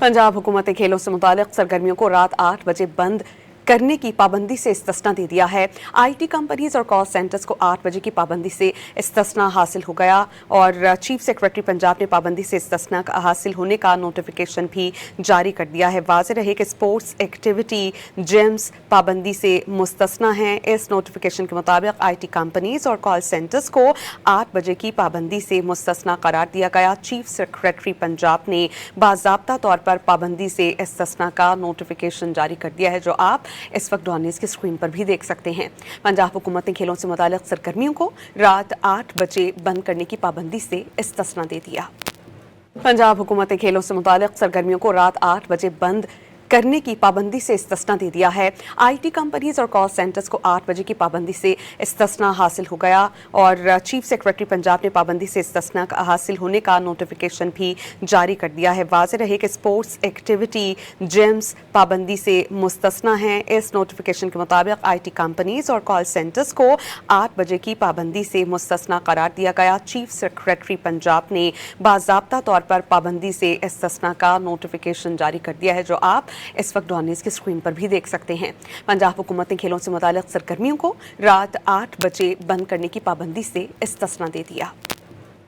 पंजाब हुकूमत ने खेलों से मुतालिक सरगर्मियों को रात 8 बजे बंद करने की पाबंदी से इस्तिस्ना दे दिया है। आईटी कंपनीज और कॉल सेंटर्स को 8 बजे की पाबंदी से इस्तिस्ना हासिल हो गया और चीफ सेक्रेटरी पंजाब ने पाबंदी से इस्तिस्ना हासिल होने का नोटिफिकेशन भी जारी कर दिया है। वाज़ेह रहे कि स्पोर्ट्स एक्टिविटी जिम्स पाबंदी से मुस्तस्ना हैं। इस नोटिफिकेशन के मुताबिक आईटी कंपनीज और कॉल सेंटर्स को 8 बजे की पाबंदी से मुस्तस्ना करार दिया गया। चीफ सेक्रेटरी पंजाब ने बाज़ाब्ता तौर पर पाबंदी से इस्तिस्ना का नोटिफिकेशन जारी कर दिया है, जो आप इस वक्त डॉन न्यूज़ की स्क्रीन पर भी देख सकते हैं। पंजाब हुकूमत ने खेलों से मुतालिक सरगर्मियों को रात 8 बजे बंद करने की पाबंदी से इस्तिस्ना दे दिया। पंजाब हुकूमत ने खेलों से मुतालिक सरगर्मियों को रात 8 बजे बंद करने की पाबंदी से इस्तिस्ना दे दिया है। आईटी कंपनीज और कॉल सेंटर्स को 8 बजे की पाबंदी से इस्तिस्ना हासिल हो गया और चीफ सेक्रेटरी पंजाब ने पाबंदी से इस्तिस्ना हासिल होने का नोटिफिकेशन भी जारी कर दिया है। वाज़ेह रहे कि स्पोर्ट्स एक्टिविटी जिम्स पाबंदी से मुस्तस्ना हैं। इस नोटिफिकेशन के मुताबिक आईटी कंपनीज और कॉल सेंटर्स को 8 बजे की पाबंदी से मुस्तस्ना करार दिया गया। चीफ सेक्रेटरी पंजाब ने बाज़ाब्ता तौर पर पाबंदी से इस्तिस्ना का नोटिफिकेशन जारी कर दिया है, जो आप इस वक्त डॉन न्यूज़ की स्क्रीन पर भी देख सकते हैं। पंजाब हुकूमत ने खेलों से मुतालिक सरगर्मियों को रात 8 बजे बंद करने की पाबंदी से इस्तिस्ना दे दिया।